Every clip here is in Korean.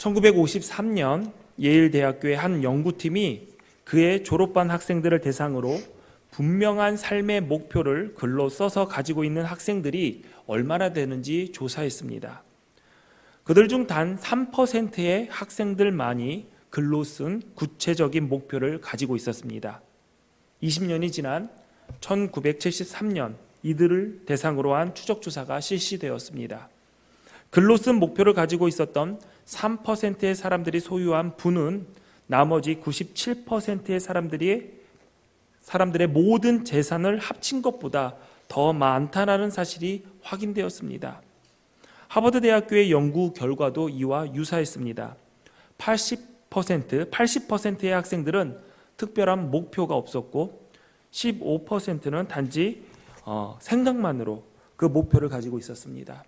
1953년 예일대학교의 한 연구팀이 그의 졸업반 학생들을 대상으로 분명한 삶의 목표를 글로 써서 가지고 있는 학생들이 얼마나 되는지 조사했습니다. 그들 중 단 3%의 학생들만이 글로 쓴 구체적인 목표를 가지고 있었습니다. 20년이 지난 1973년 이들을 대상으로 한 추적조사가 실시되었습니다. 글로 쓴 목표를 가지고 있었던 3%의 사람들이 소유한 부는 나머지 97%의 사람들의 모든 재산을 합친 것보다 더 많다는 사실이 확인되었습니다. 하버드 대학교의 연구 결과도 이와 유사했습니다. 80%의 학생들은 특별한 목표가 없었고 15%는 단지 생각만으로 그 목표를 가지고 있었습니다.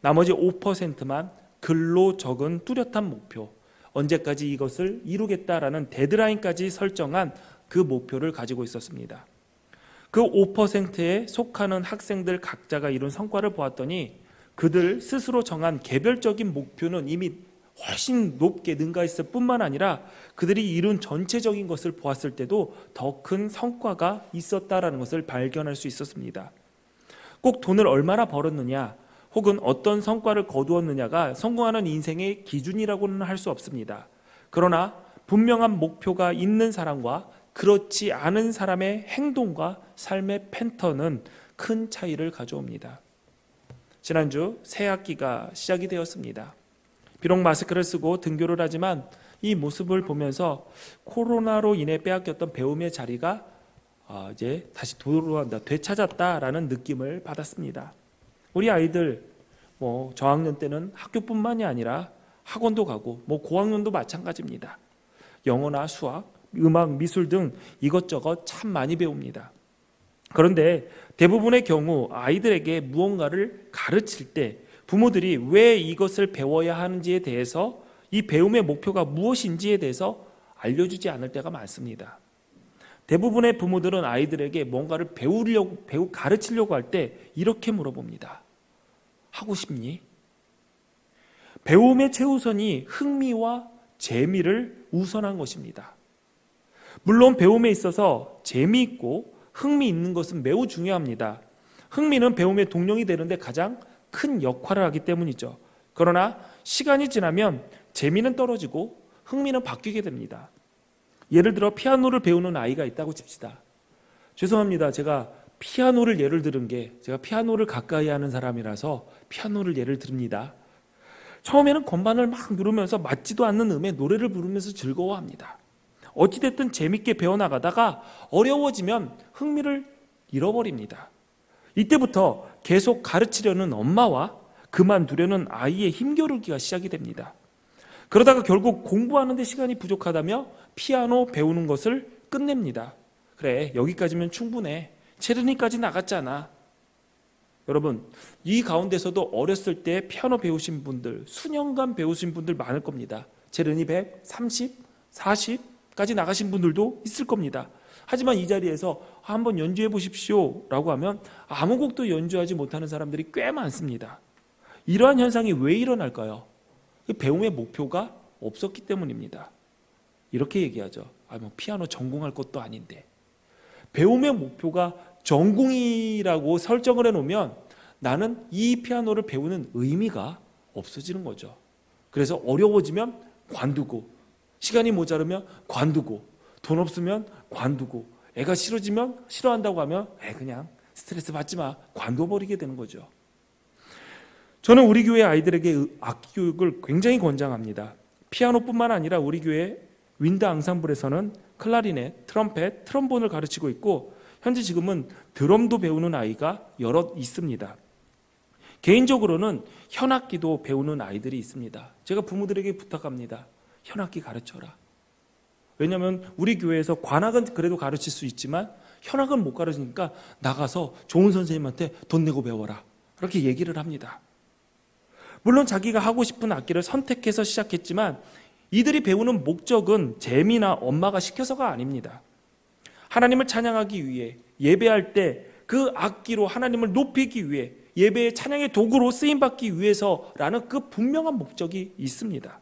나머지 5%만 글로 적은 뚜렷한 목표, 언제까지 이것을 이루겠다라는 데드라인까지 설정한 그 목표를 가지고 있었습니다. 그 5%에 속하는 학생들 각자가 이룬 성과를 보았더니 그들 스스로 정한 개별적인 목표는 이미 훨씬 높게 능가했을 뿐만 아니라 그들이 이룬 전체적인 것을 보았을 때도 더 큰 성과가 있었다라는 것을 발견할 수 있었습니다. 꼭 돈을 얼마나 벌었느냐 혹은 어떤 성과를 거두었느냐가 성공하는 인생의 기준이라고는 할 수 없습니다. 그러나 분명한 목표가 있는 사람과 그렇지 않은 사람의 행동과 삶의 패턴은 큰 차이를 가져옵니다. 지난주 새 학기가 시작이 되었습니다. 비록 마스크를 쓰고 등교를 하지만 이 모습을 보면서 코로나로 인해 빼앗겼던 배움의 자리가 이제 다시 돌아온다, 되찾았다라는 느낌을 받았습니다. 우리 아이들 저학년 때는 학교뿐만이 아니라 학원도 가고 고학년도 마찬가지입니다. 영어나 수학, 음악, 미술 등 이것저것 참 많이 배웁니다. 그런데 대부분의 경우 아이들에게 무언가를 가르칠 때 부모들이 왜 이것을 배워야 하는지에 대해서 이 배움의 목표가 무엇인지에 대해서 알려주지 않을 때가 많습니다. 대부분의 부모들은 아이들에게 뭔가를 가르치려고 할 때 이렇게 물어봅니다. 하고 싶니? 배움의 최우선이 흥미와 재미를 우선한 것입니다. 물론 배움에 있어서 재미있고 흥미 있는 것은 매우 중요합니다. 흥미는 배움의 동력이 되는데 가장 큰 역할을 하기 때문이죠. 그러나 시간이 지나면 재미는 떨어지고 흥미는 바뀌게 됩니다. 예를 들어 피아노를 배우는 아이가 있다고 칩시다. 죄송합니다. 제가 피아노를 예를 들은 게 제가 피아노를 가까이 하는 사람이라서 피아노를 예를 듭니다. 처음에는 건반을 막 누르면서 맞지도 않는 음에 노래를 부르면서 즐거워합니다. 어찌됐든 재밌게 배워나가다가 어려워지면 흥미를 잃어버립니다. 이때부터 계속 가르치려는 엄마와 그만두려는 아이의 힘겨루기가 시작이 됩니다. 그러다가 결국 공부하는 데 시간이 부족하다며 피아노 배우는 것을 끝냅니다. 그래, 여기까지면 충분해. 체르니까지 나갔잖아. 여러분, 이 가운데서도 어렸을 때 피아노 배우신 분들, 수년간 배우신 분들 많을 겁니다. 체르니 100, 30, 40까지 나가신 분들도 있을 겁니다. 하지만 이 자리에서 한번 연주해 보십시오 라고 하면 아무 곡도 연주하지 못하는 사람들이 꽤 많습니다. 이러한 현상이 왜 일어날까요? 배움의 목표가 없었기 때문입니다. 이렇게 얘기하죠. 피아노 전공할 것도 아닌데. 배움의 목표가 전공이라고 설정을 해놓으면 나는 이 피아노를 배우는 의미가 없어지는 거죠. 그래서 어려워지면 관두고, 시간이 모자르면 관두고, 돈 없으면 관두고, 애가 싫어지면 싫어한다고 하면 그냥 스트레스 받지 마, 관둬버리게 되는 거죠. 저는 우리 교회 아이들에게 악기 교육을 굉장히 권장합니다. 피아노뿐만 아니라 우리 교회 윈드 앙상블에서는 클라리넷, 트럼펫, 트럼본을 가르치고 있고 현재 지금은 드럼도 배우는 아이가 여럿 있습니다. 개인적으로는 현악기도 배우는 아이들이 있습니다. 제가 부모들에게 부탁합니다. 현악기 가르쳐라. 왜냐하면 우리 교회에서 관악은 그래도 가르칠 수 있지만 현악은 못 가르치니까 나가서 좋은 선생님한테 돈 내고 배워라. 그렇게 얘기를 합니다. 물론 자기가 하고 싶은 악기를 선택해서 시작했지만 이들이 배우는 목적은 재미나 엄마가 시켜서가 아닙니다. 하나님을 찬양하기 위해 예배할 때 그 악기로 하나님을 높이기 위해 예배의 찬양의 도구로 쓰임받기 위해서라는 그 분명한 목적이 있습니다.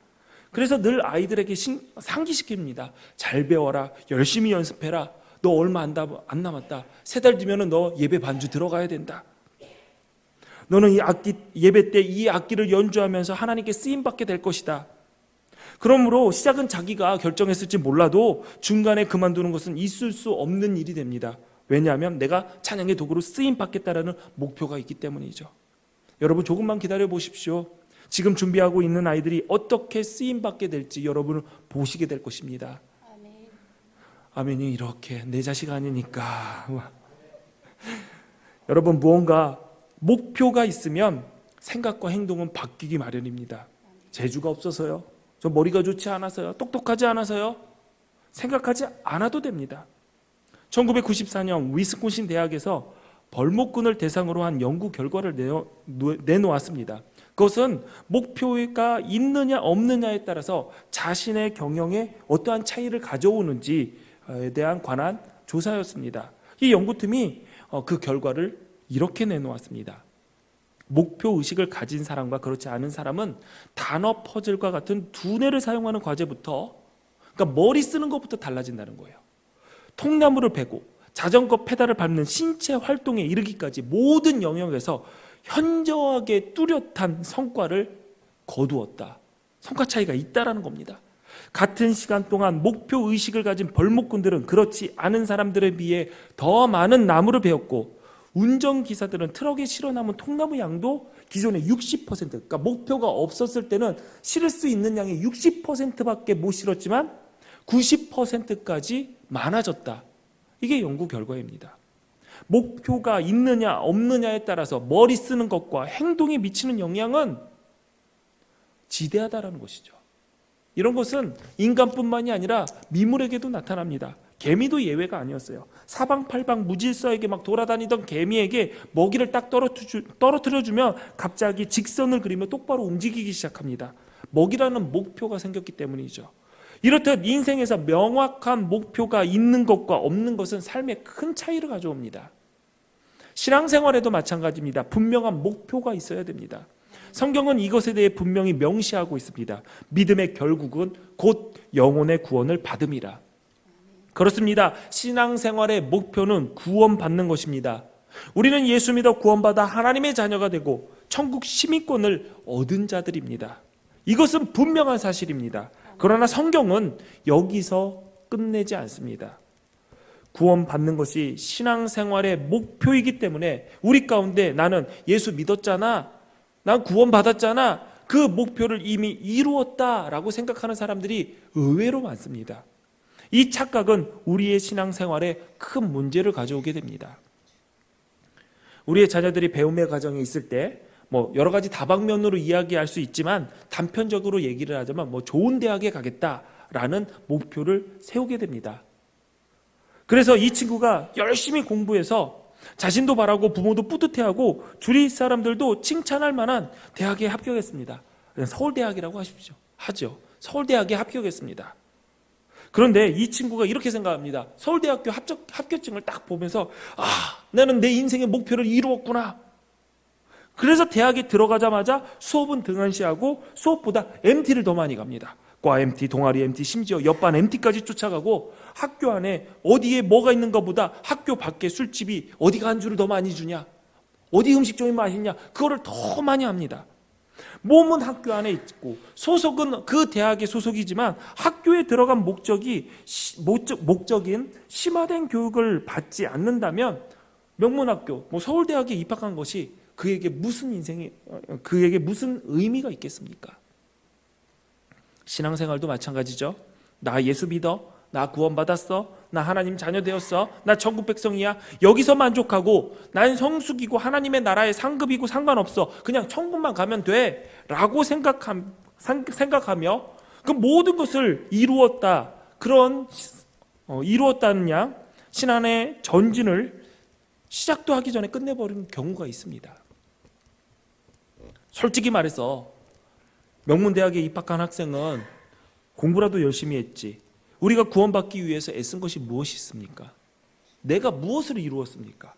그래서 늘 아이들에게 상기시킵니다. 잘 배워라. 열심히 연습해라. 너 얼마 안 남았다. 3달 뒤면 너 예배 반주 들어가야 된다. 너는 예배 때 이 악기를 연주하면서 하나님께 쓰임받게 될 것이다. 그러므로 시작은 자기가 결정했을지 몰라도 중간에 그만두는 것은 있을 수 없는 일이 됩니다. 왜냐하면 내가 찬양의 도구로 쓰임받겠다라는 목표가 있기 때문이죠. 여러분 조금만 기다려 보십시오. 지금 준비하고 있는 아이들이 어떻게 쓰임받게 될지 여러분은 보시게 될 것입니다. 아멘이 이렇게 내 자식 아니니까. 여러분 무언가 목표가 있으면 생각과 행동은 바뀌기 마련입니다. 재주가 없어서요, 저 머리가 좋지 않아서요, 똑똑하지 않아서요, 생각하지 않아도 됩니다. 1994년 위스콘신 대학에서 벌목꾼을 대상으로 한 연구 결과를 내놓았습니다. 그것은 목표가 있느냐 없느냐에 따라서 자신의 경영에 어떠한 차이를 가져오는지에 관한 조사였습니다. 이 연구팀이 그 결과를 이렇게 내놓았습니다. 목표 의식을 가진 사람과 그렇지 않은 사람은 단어 퍼즐과 같은 두뇌를 사용하는 과제부터, 그러니까 머리 쓰는 것부터 달라진다는 거예요. 통나무를 베고 자전거 페달을 밟는 신체 활동에 이르기까지 모든 영역에서 현저하게 뚜렷한 성과를 거두었다. 성과 차이가 있다라는 겁니다. 같은 시간 동안 목표 의식을 가진 벌목꾼들은 그렇지 않은 사람들에 비해 더 많은 나무를 베었고, 운전기사들은 트럭에 실어 남은 통나무 양도 기존의 60%, 그러니까 목표가 없었을 때는 실을 수 있는 양의 60%밖에 못 실었지만 90%까지 많아졌다. 이게 연구 결과입니다. 목표가 있느냐 없느냐에 따라서 머리 쓰는 것과 행동에 미치는 영향은 지대하다라는 것이죠. 이런 것은 인간뿐만이 아니라 미물에게도 나타납니다. 개미도 예외가 아니었어요. 사방팔방 무질서하게 막 돌아다니던 개미에게 먹이를 딱 떨어뜨려주면 갑자기 직선을 그리며 똑바로 움직이기 시작합니다. 먹이라는 목표가 생겼기 때문이죠. 이렇듯 인생에서 명확한 목표가 있는 것과 없는 것은 삶에 큰 차이를 가져옵니다. 신앙생활에도 마찬가지입니다. 분명한 목표가 있어야 됩니다. 성경은 이것에 대해 분명히 명시하고 있습니다. 믿음의 결국은 곧 영혼의 구원을 받음이라. 그렇습니다. 신앙생활의 목표는 구원받는 것입니다. 우리는 예수 믿어 구원받아 하나님의 자녀가 되고 천국 시민권을 얻은 자들입니다. 이것은 분명한 사실입니다. 그러나 성경은 여기서 끝내지 않습니다. 구원받는 것이 신앙생활의 목표이기 때문에 우리 가운데 나는 예수 믿었잖아, 난 구원받았잖아, 그 목표를 이미 이루었다라고 생각하는 사람들이 의외로 많습니다. 이 착각은 우리의 신앙생활에 큰 문제를 가져오게 됩니다. 우리의 자녀들이 배움의 과정에 있을 때 여러 가지 다방면으로 이야기할 수 있지만 단편적으로 얘기를 하자면 좋은 대학에 가겠다라는 목표를 세우게 됩니다. 그래서 이 친구가 열심히 공부해서 자신도 바라고 부모도 뿌듯해하고 주위 사람들도 칭찬할 만한 대학에 합격했습니다. 서울대학이라고 하죠. 서울대학에 합격했습니다. 그런데 이 친구가 이렇게 생각합니다. 서울대학교 합격증을 딱 보면서 나는 내 인생의 목표를 이루었구나. 그래서 대학에 들어가자마자 수업은 등한시하고 수업보다 MT를 더 많이 갑니다. 과 MT, 동아리 MT, 심지어 옆반 MT까지 쫓아가고 학교 안에 어디에 뭐가 있는가 보다 학교 밖에 술집이 어디가 안주를 더 많이 주냐, 어디 음식점이 맛있냐, 그거를 더 많이 합니다. 몸은 학교 안에 있고 소속은 그 대학의 소속이지만 학교에 들어간 목적인 심화된 교육을 받지 않는다면 명문학교, 서울대학에 입학한 것이 그에게 무슨 의미가 있겠습니까? 신앙생활도 마찬가지죠. 나 예수 믿어, 나 구원받았어, 나 하나님 자녀 되었어, 나 천국 백성이야, 여기서 만족하고 난 성숙이고 하나님의 나라의 상급이고 상관없어, 그냥 천국만 가면 돼 라고 생각하며 그 모든 것을 이루었다는 양 신앙의 전진을 시작도 하기 전에 끝내버리는 경우가 있습니다. 솔직히 말해서 명문대학에 입학한 학생은 공부라도 열심히 했지, 우리가 구원받기 위해서 애쓴 것이 무엇이 있습니까? 내가 무엇을 이루었습니까?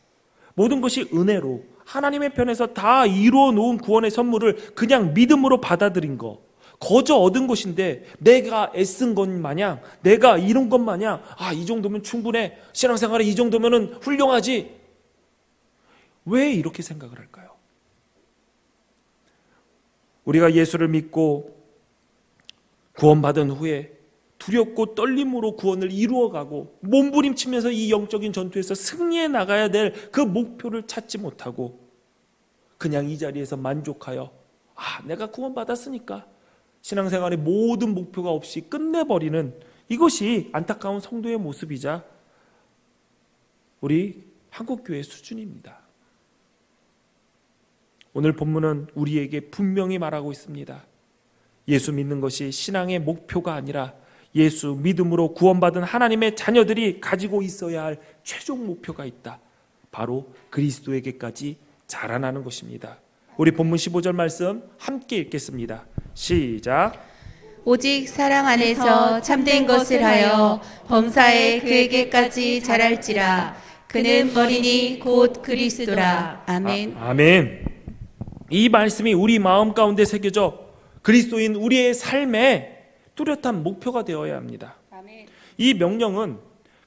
모든 것이 은혜로 하나님의 편에서 다 이루어 놓은 구원의 선물을 그냥 믿음으로 받아들인 거, 거저 얻은 것인데 내가 애쓴 것 마냥, 내가 이룬 것 마냥, 이 정도면 충분해, 신앙생활에 이 정도면 훌륭하지, 왜 이렇게 생각을 할까요? 우리가 예수를 믿고 구원받은 후에 두렵고 떨림으로 구원을 이루어가고 몸부림치면서 이 영적인 전투에서 승리해 나가야 될 그 목표를 찾지 못하고 그냥 이 자리에서 만족하여 내가 구원받았으니까 신앙생활의 모든 목표가 없이 끝내버리는, 이것이 안타까운 성도의 모습이자 우리 한국교회 수준입니다. 오늘 본문은 우리에게 분명히 말하고 있습니다. 예수 믿는 것이 신앙의 목표가 아니라 예수 믿음으로 구원받은 하나님의 자녀들이 가지고 있어야 할 최종 목표가 있다. 바로 그리스도에게까지 자라나는 것입니다. 우리 본문 15절 말씀 함께 읽겠습니다. 시작. 오직 사랑 안에서 참된 것을 하여 범사에 그에게까지 자랄지라. 그는 머리니 곧 그리스도라. 아멘. 아멘. 이 말씀이 우리 마음 가운데 새겨져 그리스도인 우리의 삶에 뚜렷한 목표가 되어야 합니다. 아멘. 이 명령은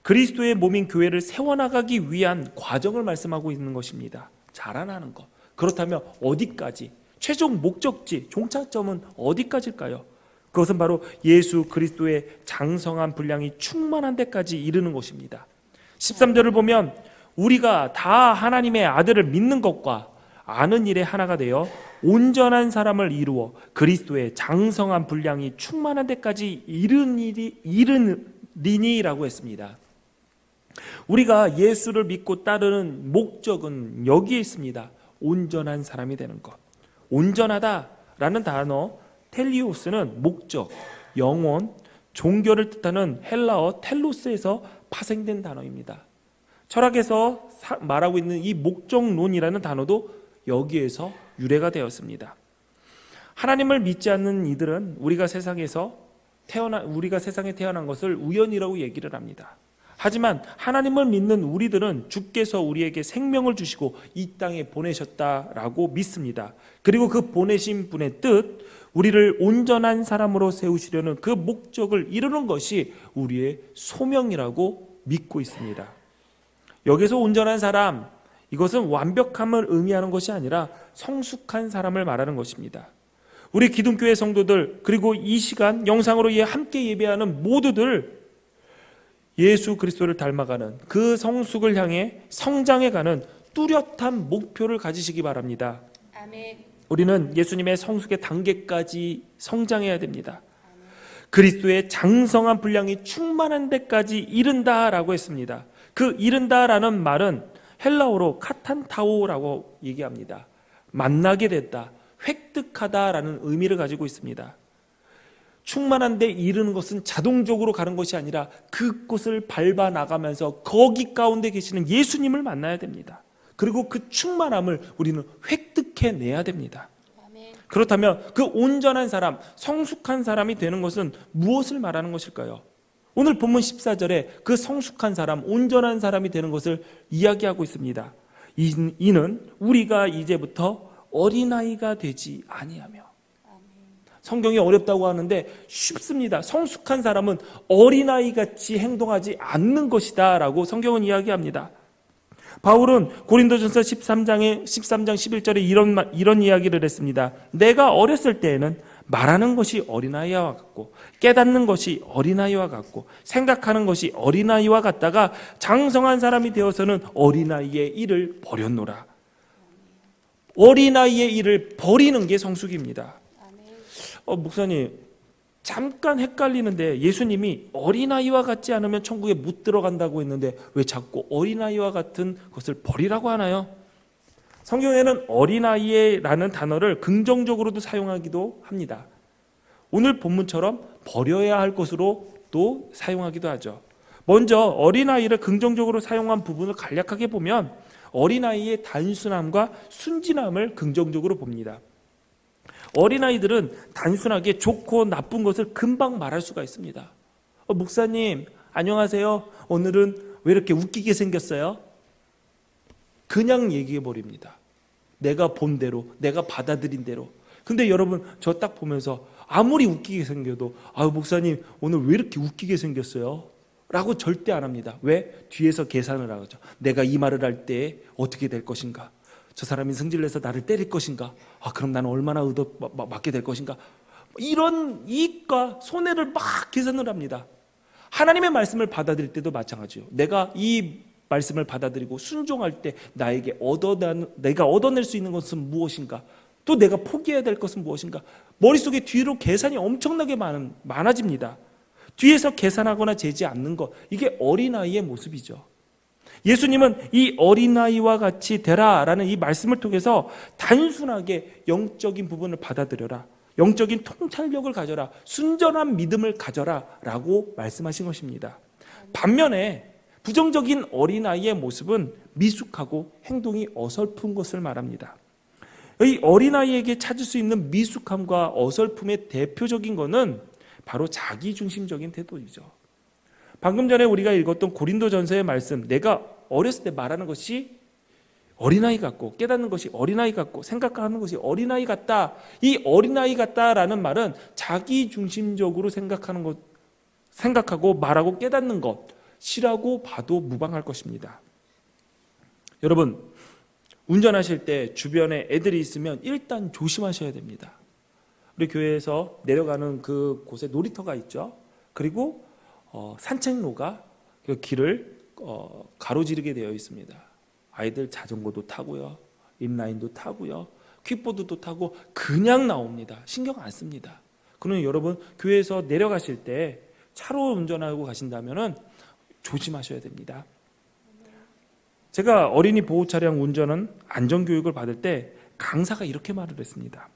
그리스도의 몸인 교회를 세워나가기 위한 과정을 말씀하고 있는 것입니다. 자라나는 것. 그렇다면 어디까지? 최종 목적지, 종착점은 어디까지일까요? 그것은 바로 예수 그리스도의 장성한 분량이 충만한 데까지 이르는 것입니다. 13절을 보면 우리가 다 하나님의 아들을 믿는 것과 아는 일에 하나가 되어 온전한 사람을 이루어 그리스도의 장성한 분량이 충만한 데까지 이르니라고 했습니다. 우리가 예수를 믿고 따르는 목적은 여기에 있습니다. 온전한 사람이 되는 것. 온전하다라는 단어 텔리오스는 목적, 영혼, 종교를 뜻하는 헬라어 텔로스에서 파생된 단어입니다. 철학에서 말하고 있는 이 목적론이라는 단어도 여기에서 유래가 되었습니다. 하나님을 믿지 않는 이들은 우리가 세상에 태어난 것을 우연이라고 얘기를 합니다. 하지만 하나님을 믿는 우리들은 주께서 우리에게 생명을 주시고 이 땅에 보내셨다라고 믿습니다. 그리고 그 보내신 분의 뜻, 우리를 온전한 사람으로 세우시려는 그 목적을 이루는 것이 우리의 소명이라고 믿고 있습니다. 여기서 온전한 사람, 이것은 완벽함을 의미하는 것이 아니라 성숙한 사람을 말하는 것입니다. 우리 기둥교회 성도들, 그리고 이 시간 영상으로 함께 예배하는 모두들, 예수 그리스도를 닮아가는 그 성숙을 향해 성장해가는 뚜렷한 목표를 가지시기 바랍니다. 아멘. 우리는 예수님의 성숙의 단계까지 성장해야 됩니다. 그리스도의 장성한 분량이 충만한 데까지 이른다라고 했습니다. 그 이른다라는 말은 헬라어로 카탄타오라고 얘기합니다. 만나게 됐다, 획득하다라는 의미를 가지고 있습니다. 충만한 데 이르는 것은 자동적으로 가는 것이 아니라 그곳을 밟아 나가면서 거기 가운데 계시는 예수님을 만나야 됩니다. 그리고 그 충만함을 우리는 획득해내야 됩니다. 그렇다면 그 온전한 사람, 성숙한 사람이 되는 것은 무엇을 말하는 것일까요? 오늘 본문 14절에 그 성숙한 사람, 온전한 사람이 되는 것을 이야기하고 있습니다. 이는 우리가 이제부터 어린아이가 되지 아니하며. 성경이 어렵다고 하는데 쉽습니다. 성숙한 사람은 어린아이같이 행동하지 않는 것이다 라고 성경은 이야기합니다. 바울은 고린도전서 13장 11절에 이런 이야기를 했습니다. 내가 어렸을 때에는 말하는 것이 어린아이와 같고 깨닫는 것이 어린아이와 같고 생각하는 것이 어린아이와 같다가 장성한 사람이 되어서는 어린아이의 일을 버렸노라. 어린아이의 일을 버리는 게 성숙입니다. 목사님, 잠깐 헷갈리는데 예수님이 어린아이와 같지 않으면 천국에 못 들어간다고 했는데 왜 자꾸 어린아이와 같은 것을 버리라고 하나요? 성경에는 어린아이라는 단어를 긍정적으로도 사용하기도 합니다. 오늘 본문처럼 버려야 할 것으로 또 사용하기도 하죠. 먼저 어린아이를 긍정적으로 사용한 부분을 간략하게 보면 어린아이의 단순함과 순진함을 긍정적으로 봅니다. 어린아이들은 단순하게 좋고 나쁜 것을 금방 말할 수가 있습니다. 목사님 안녕하세요, 오늘은 왜 이렇게 웃기게 생겼어요? 그냥 얘기해 버립니다. 내가 본 대로, 내가 받아들인 대로. 근데 여러분 저 딱 보면서 아무리 웃기게 생겨도 아유 목사님 오늘 왜 이렇게 웃기게 생겼어요? 라고 절대 안 합니다. 왜? 뒤에서 계산을 하죠. 내가 이 말을 할 때 어떻게 될 것인가? 저 사람이 승질내서 나를 때릴 것인가? 아 그럼 나는 얼마나 맞게 될 것인가? 이런 이익과 손해를 막 계산을 합니다. 하나님의 말씀을 받아들일 때도 마찬가지예요. 내가 이 말씀을 받아들이고 순종할 때 내가 얻어낼 수 있는 것은 무엇인가? 또 내가 포기해야 될 것은 무엇인가? 머릿속에 뒤로 계산이 엄청나게 많아집니다. 뒤에서 계산하거나 재지 않는 것, 이게 어린아이의 모습이죠. 예수님은 이 어린아이와 같이 되라라는 이 말씀을 통해서 단순하게 영적인 부분을 받아들여라, 영적인 통찰력을 가져라, 순전한 믿음을 가져라 라고 말씀하신 것입니다. 반면에 부정적인 어린아이의 모습은 미숙하고 행동이 어설픈 것을 말합니다. 이 어린아이에게 찾을 수 있는 미숙함과 어설픔의 대표적인 것은 바로 자기중심적인 태도이죠. 방금 전에 우리가 읽었던 고린도전서의 말씀, 내가 어렸을 때 말하는 것이 어린아이 같고 깨닫는 것이 어린아이 같고 생각하는 것이 어린아이 같다. 이 어린아이 같다라는 말은 자기중심적으로 생각하고 말하고 깨닫는 것이라고 봐도 무방할 것입니다. 여러분, 운전하실 때 주변에 애들이 있으면 일단 조심하셔야 됩니다. 우리 교회에서 내려가는 그 곳에 놀이터가 있죠. 그리고 산책로가 그 길을 가로지르게 되어 있습니다. 아이들 자전거도 타고요, 인라인도 타고요, 퀵보드도 타고 그냥 나옵니다. 신경 안 씁니다. 그러면 여러분 교회에서 내려가실 때 차로 운전하고 가신다면 조심하셔야 됩니다. 제가 어린이 보호 차량 운전은 안전교육을 받을 때 강사가 이렇게 말을 했습니다.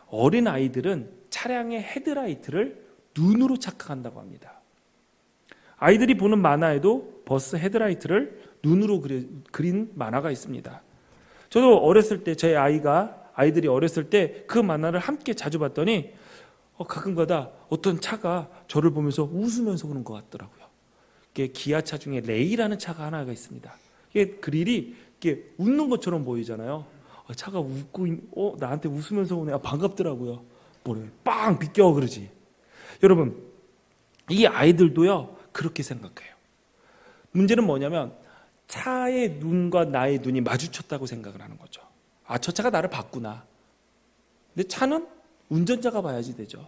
어린 아이들은 차량의 헤드라이트를 눈으로 착각한다고 합니다. 아이들이 보는 만화에도 버스 헤드라이트를 눈으로 그린 만화가 있습니다. 저도 어렸을 때 제 아이들이 어렸을 때 그 만화를 함께 자주 봤더니 가끔가다 어떤 차가 저를 보면서 웃으면서 오는 것 같더라고요. 이게 기아차 중에 레이라는 차가 하나가 있습니다. 이게 그릴이 이렇게 웃는 것처럼 보이잖아요. 차가 웃고 나한테 웃으면서 오네. 반갑더라고요. 뭐래 빵 비껴 그러지. 여러분 이 아이들도요 그렇게 생각해요. 문제는 뭐냐면 차의 눈과 나의 눈이 마주쳤다고 생각을 하는 거죠. 아, 저 차가 나를 봤구나. 근데 차는 운전자가 봐야지 되죠.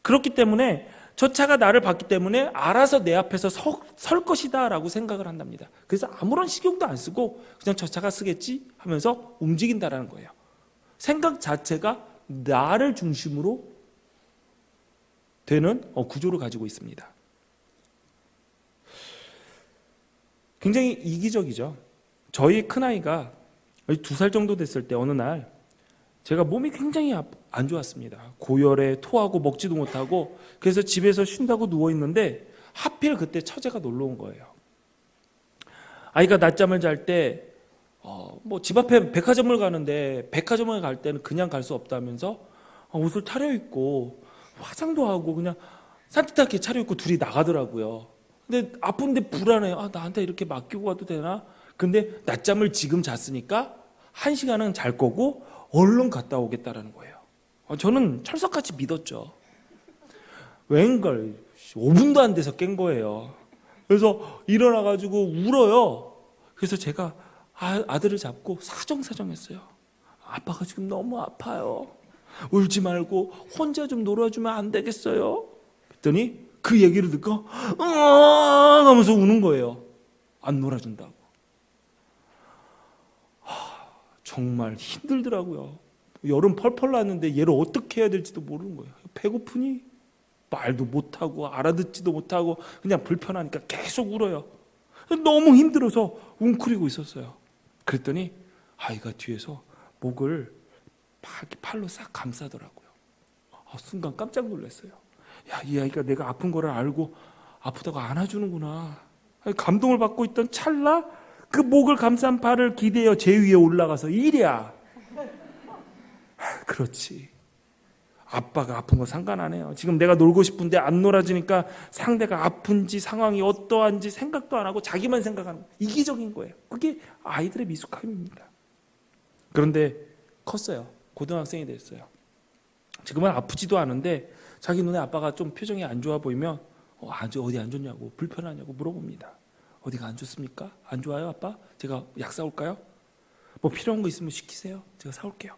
그렇기 때문에 저 차가 나를 봤기 때문에 알아서 내 앞에서 설 것이다 라고 생각을 한답니다. 그래서 아무런 신경도 안 쓰고 그냥 저 차가 쓰겠지 하면서 움직인다라는 거예요. 생각 자체가 나를 중심으로 되는 구조를 가지고 있습니다. 굉장히 이기적이죠. 저희 큰아이가 2살 정도 됐을 때 어느 날 제가 몸이 굉장히 안 좋았습니다. 고열에 토하고 먹지도 못하고 그래서 집에서 쉰다고 누워있는데 하필 그때 처제가 놀러 온 거예요. 아이가 낮잠을 잘 때 집 앞에 백화점을 가는데 백화점을 갈 때는 그냥 갈 수 없다면서 옷을 차려입고 화장도 하고 그냥 산뜻하게 차려입고 둘이 나가더라고요. 근데 아픈데 불안해요. 나한테 이렇게 맡기고 가도 되나? 근데 낮잠을 지금 잤으니까 1시간은 잘 거고 얼른 갔다 오겠다라는 거예요. 저는 철석같이 믿었죠. 웬걸 5분도 안 돼서 깬 거예요. 그래서 일어나가지고 울어요. 그래서 제가 아들을 잡고 사정사정했어요. 아빠가 지금 너무 아파요. 울지 말고 혼자 좀 놀아주면 안 되겠어요? 그랬더니 그 얘기를 듣고 하면서 우는 거예요. 안 놀아준다고. 정말 힘들더라고요. 여름 펄펄 났는데 얘를 어떻게 해야 될지도 모르는 거예요. 배고프니? 말도 못하고 알아듣지도 못하고 그냥 불편하니까 계속 울어요. 너무 힘들어서 웅크리고 있었어요. 그랬더니 아이가 뒤에서 목을 팔로 싹 감싸더라고요. 순간 깜짝 놀랐어요. 이 아이가 내가 아픈 거를 알고 아프다고 안아주는구나. 감동을 받고 있던 찰나 그 목을 감싼 팔을 기대어 제 위에 올라가서 이랴. 그렇지. 아빠가 아픈 거 상관 안 해요. 지금 내가 놀고 싶은데 안 놀아주니까 상대가 아픈지 상황이 어떠한지 생각도 안 하고 자기만 생각하는 이기적인 거예요. 그게 아이들의 미숙함입니다. 그런데 컸어요. 고등학생이 됐어요. 지금은 아프지도 않은데 자기 눈에 아빠가 좀 표정이 안 좋아 보이면 어디 안 좋냐고, 불편하냐고 물어봅니다. 어디가 안 좋습니까? 안 좋아요 아빠? 제가 약 사올까요? 뭐 필요한 거 있으면 시키세요. 제가 사올게요.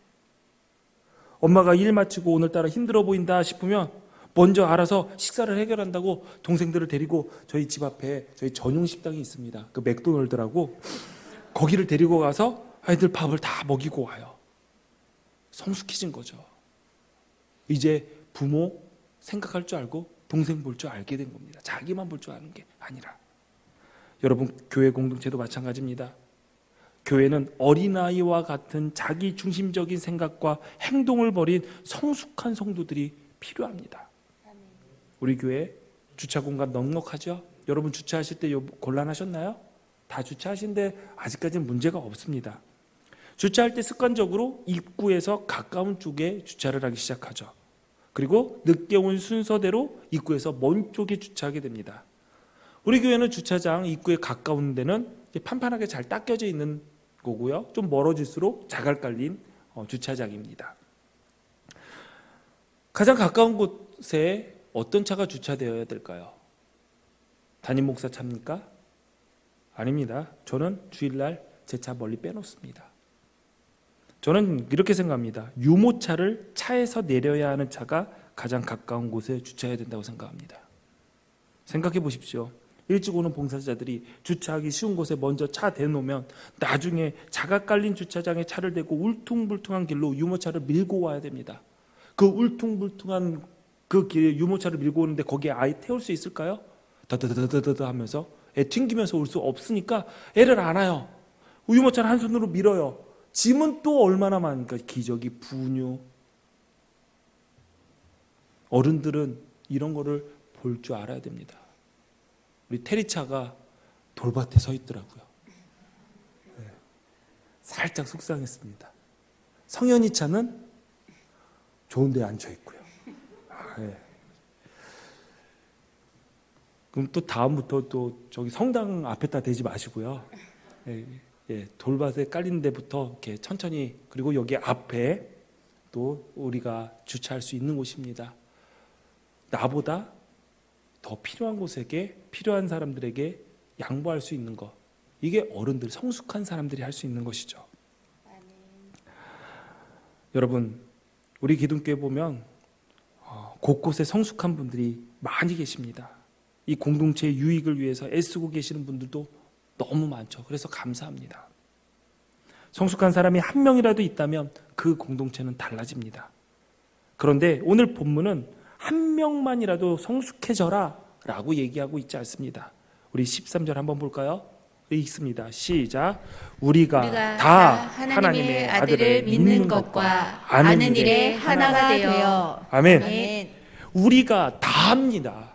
엄마가 일 마치고 오늘따라 힘들어 보인다 싶으면 먼저 알아서 식사를 해결한다고 동생들을 데리고 저희 집 앞에 저희 전용 식당이 있습니다. 그 맥도널드라고, 거기를 데리고 가서 아이들 밥을 다 먹이고 와요. 성숙해진 거죠. 이제 부모 생각할 줄 알고 동생 볼 줄 알게 된 겁니다. 자기만 볼 줄 아는 게 아니라. 여러분, 교회 공동체도 마찬가지입니다. 교회는 어린아이와 같은 자기 중심적인 생각과 행동을 벌인 성숙한 성도들이 필요합니다. 우리 교회 주차 공간 넉넉하죠? 여러분 주차하실 때 곤란하셨나요? 다 주차하시는데 아직까지는 문제가 없습니다. 주차할 때 습관적으로 입구에서 가까운 쪽에 주차를 하기 시작하죠. 그리고 늦게 온 순서대로 입구에서 먼 쪽에 주차하게 됩니다. 우리 교회는 주차장 입구에 가까운 데는 판판하게 잘 닦여져 있는 거고요. 좀 멀어질수록 자갈 깔린 주차장입니다. 가장 가까운 곳에 어떤 차가 주차되어야 될까요? 담임 목사 차입니까? 아닙니다. 저는 주일날 제 차 멀리 빼놓습니다. 저는 이렇게 생각합니다. 유모차를 차에서 내려야 하는 차가 가장 가까운 곳에 주차해야 된다고 생각합니다. 생각해 보십시오. 일찍 오는 봉사자들이 주차하기 쉬운 곳에 먼저 차 대놓으면 나중에 자가 깔린 주차장에 차를 대고 울퉁불퉁한 길로 유모차를 밀고 와야 됩니다. 그 울퉁불퉁한 그 길에 유모차를 밀고 오는데 거기에 아이 태울 수 있을까요? 다다다다다다 하면서 애 튕기면서 올 수 없으니까 애를 안아요. 유모차를 한 손으로 밀어요. 짐은 또 얼마나 많으니까 기저귀, 분유. 어른들은 이런 거를 볼 줄 알아야 됩니다. 우리 테리차가 돌밭에 서 있더라고요. 네. 살짝 속상했습니다. 성현이 차는 좋은 데 앉아 있고요. 네. 그럼 또 다음부터 또 저기 성당 앞에다 대지 마시고요. 돌밭에 깔린 데부터 이렇게 천천히, 그리고 여기 앞에 또 우리가 주차할 수 있는 곳입니다. 나보다 더 필요한 곳에게, 필요한 사람들에게 양보할 수 있는 것, 이게 어른들, 성숙한 사람들이 할 수 있는 것이죠. 여러분, 우리 기둥교회 보면 곳곳에 성숙한 분들이 많이 계십니다. 이 공동체의 유익을 위해서 애쓰고 계시는 분들도 너무 많죠. 그래서 감사합니다. 성숙한 사람이 한 명이라도 있다면 그 공동체는 달라집니다. 그런데 오늘 본문은 한 명만이라도 성숙해져라 라고 얘기하고 있지 않습니다. 우리 13절 한번 볼까요? 읽습니다. 시작. 우리가 다 하나님의 아들을 믿는 것과 아는 일에 하나가 되어. 아멘. 아멘. 우리가 다 합니다.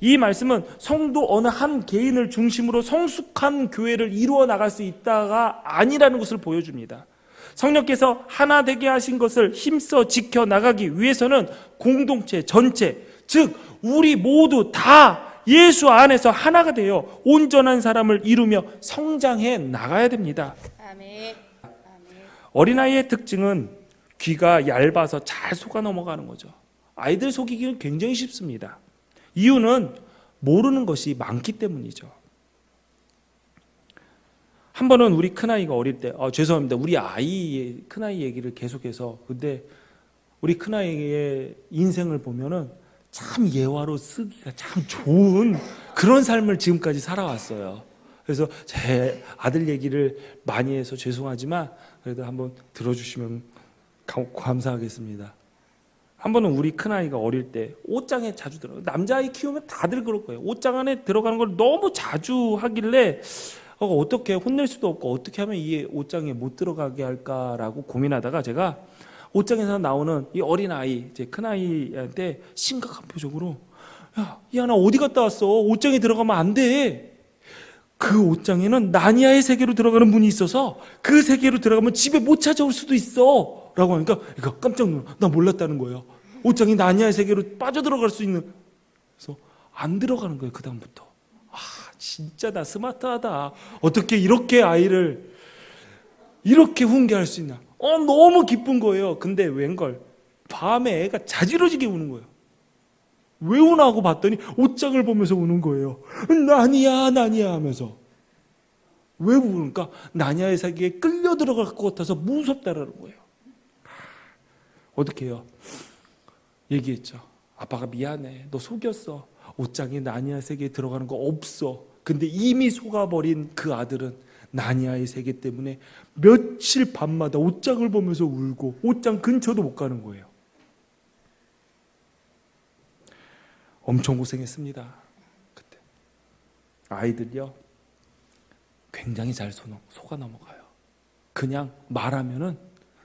이 말씀은 성도 어느 한 개인을 중심으로 성숙한 교회를 이루어 나갈 수 있다가 아니라는 것을 보여줍니다. 성령께서 하나 되게 하신 것을 힘써 지켜나가기 위해서는 공동체 전체, 즉 우리 모두 다 예수 안에서 하나가 되어 온전한 사람을 이루며 성장해 나가야 됩니다. 아멘. 어린아이의 특징은 귀가 얇아서 잘 속아 넘어가는 거죠. 아이들 속이기는 굉장히 쉽습니다. 이유는 모르는 것이 많기 때문이죠. 한 번은 우리 큰아이가 어릴 때, 죄송합니다. 우리 아이의 큰아이 얘기를 계속해서, 근데 우리 큰아이의 인생을 보면은 참 예화로 쓰기가 참 좋은 그런 삶을 지금까지 살아왔어요. 그래서 제 아들 얘기를 많이 해서 죄송하지만 그래도 한번 들어주시면 감사하겠습니다. 한 번은 우리 큰아이가 어릴 때 옷장에 자주 들어가요. 남자아이 키우면 다들 그럴 거예요. 옷장 안에 들어가는 걸 너무 자주 하길래 어떻게 혼낼 수도 없고 어떻게 하면 이 옷장에 못 들어가게 할까라고 고민하다가 제가 옷장에서 나오는 이 어린아이, 제 큰아이한테 심각한 표정으로, 야, 이 하나 어디 갔다 왔어? 옷장에 들어가면 안 돼. 그 옷장에는 나니아의 세계로 들어가는 문이 있어서 그 세계로 들어가면 집에 못 찾아올 수도 있어 라고 하니까 얘가 깜짝 놀라. 나 몰랐다는 거예요. 옷장이 나니아의 세계로 빠져들어갈 수 있는. 그래서 안 들어가는 거예요. 그 다음부터. 진짜 나 스마트하다. 어떻게 이렇게 아이를 이렇게 훈계할 수 있나. 너무 기쁜 거예요. 근데 웬걸 밤에 애가 자지러지게 우는 거예요. 왜 우나 하고 봤더니 옷장을 보면서 우는 거예요. 나니야 나니야 하면서. 왜 우는가? 나니아의 세계에 끌려 들어갈 것 같아서 무섭다라는 거예요. 어떻게 해요? 얘기했죠. 아빠가 미안해. 너 속였어. 옷장에 나니아 세계에 들어가는 거 없어. 근데 이미 속아버린 그 아들은 나니아의 세계 때문에 며칠 밤마다 옷장을 보면서 울고 옷장 근처도 못 가는 거예요. 엄청 고생했습니다. 그때 아이들이요 굉장히 잘 속아 넘어가요. 그냥 말하면은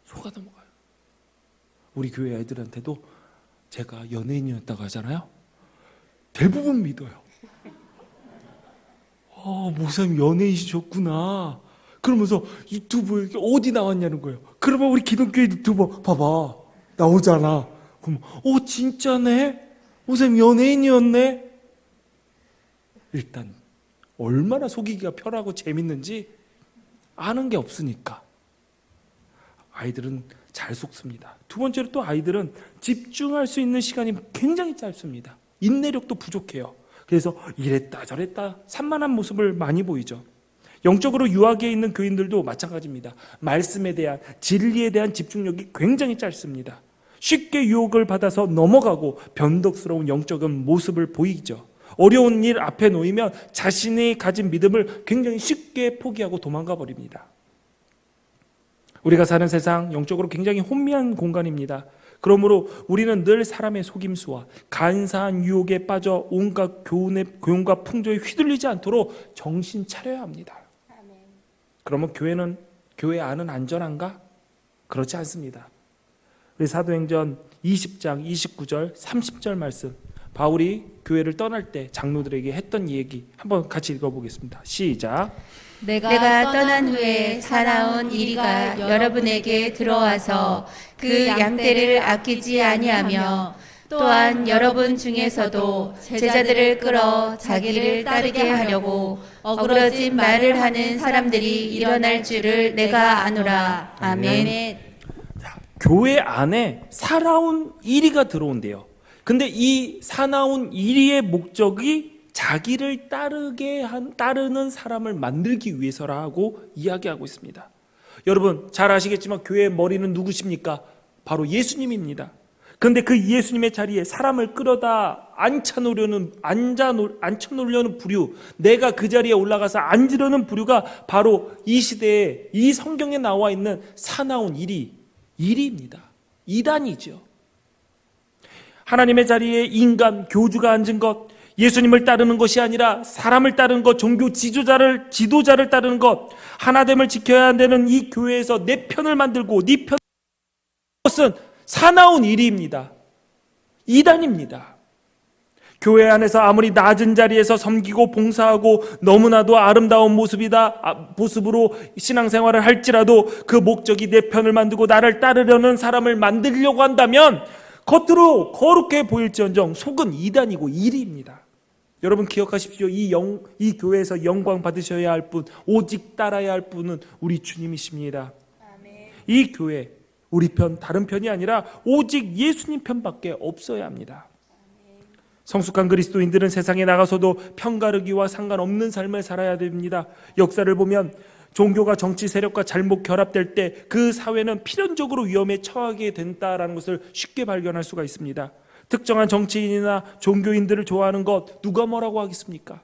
속아 넘어가요. 우리 교회 아이들한테도 제가 연예인이었다고 하잖아요. 대부분 믿어요. 목사님 연예인이셨구나. 그러면서 유튜브에 어디 나왔냐는 거예요. 그러면 우리 기독교 유튜버 봐봐 나오잖아. 그럼 진짜네? 목사님 연예인이었네? 일단 얼마나 속이기가 편하고 재밌는지 아는 게 없으니까 아이들은 잘 속습니다. 두 번째로 또 아이들은 집중할 수 있는 시간이 굉장히 짧습니다. 인내력도 부족해요. 그래서 이랬다 저랬다 산만한 모습을 많이 보이죠. 영적으로 유아기에 있는 교인들도 마찬가지입니다. 말씀에 대한 진리에 대한 집중력이 굉장히 짧습니다. 쉽게 유혹을 받아서 넘어가고 변덕스러운 영적인 모습을 보이죠. 어려운 일 앞에 놓이면 자신이 가진 믿음을 굉장히 쉽게 포기하고 도망가 버립니다. 우리가 사는 세상 영적으로 굉장히 혼미한 공간입니다. 그러므로 우리는 늘 사람의 속임수와 간사한 유혹에 빠져 온갖 교훈과 풍조에 휘둘리지 않도록 정신 차려야 합니다. 그러면 교회 안은 안전한가? 그렇지 않습니다. 우리 사도행전 20장 29절 30절 말씀, 바울이 교회를 떠날 때 장로들에게 했던 얘기 한번 같이 읽어보겠습니다. 시작. 내가 떠난 후에 사나운 이리가 여러분에게 들어와서 그 양떼를 아끼지 아니하며 또한 여러분 중에서도 제자들을 끌어 자기를 따르게 하려고 어그러진 말을 하는 사람들이 일어날 줄을 내가 아노라. 아멘. 교회 안에 사나운 이리가 들어온대요. 근데 이 사나운 이리의 목적이 자기를 따르는 사람을 만들기 위해서라고 이야기하고 있습니다. 여러분 잘 아시겠지만 교회의 머리는 누구십니까? 바로 예수님입니다. 그런데 그 예수님의 자리에 사람을 끌어다 앉혀놓으려는 부류, 내가 그 자리에 올라가서 앉으려는 부류가 바로 이 시대에 이 성경에 나와 있는 사나운 이리입니다. 이단이죠. 하나님의 자리에 인간, 교주가 앉은 것, 예수님을 따르는 것이 아니라 사람을 따르는 것, 종교 지도자를 따르는 것, 하나됨을 지켜야 되는 이 교회에서 내 편을 만들고 네 편을 것은 사나운 일입니다. 이단입니다. 교회 안에서 아무리 낮은 자리에서 섬기고 봉사하고 너무나도 아름다운 모습으로 신앙생활을 할지라도 그 목적이 내 편을 만들고 나를 따르려는 사람을 만들려고 한다면 겉으로 거룩해 보일지언정 속은 이단이고 이리입니다. 여러분 기억하십시오. 이 교회에서 영광 받으셔야 할 분, 오직 따라야 할 분은 우리 주님이십니다. 이 교회 우리 편 다른 편이 아니라 오직 예수님 편밖에 없어야 합니다. 성숙한 그리스도인들은 세상에 나가서도 편가르기와 상관없는 삶을 살아야 됩니다. 역사를 보면 종교가 정치 세력과 잘못 결합될 때 그 사회는 필연적으로 위험에 처하게 된다라는 것을 쉽게 발견할 수가 있습니다. 특정한 정치인이나 종교인들을 좋아하는 것 누가 뭐라고 하겠습니까?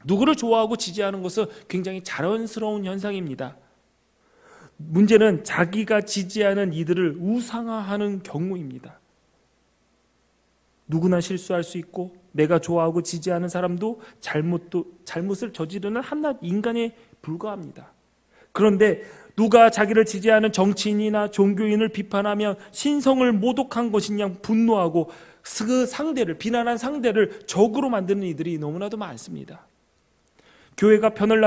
누구를 좋아하고 지지하는 것은 굉장히 자연스러운 현상입니다. 문제는 자기가 지지하는 이들을 우상화하는 경우입니다. 누구나 실수할 수 있고 내가 좋아하고 지지하는 사람도 잘못을 저지르는 한낱 인간에 불과합니다. 그런데 누가 자기를 지지하는 정치인이나 종교인을 비판하면 신성을 모독한 것이냐 분노하고 그 상대를 비난한 상대를 적으로 만드는 이들이 너무나도 많습니다. 교회가 편을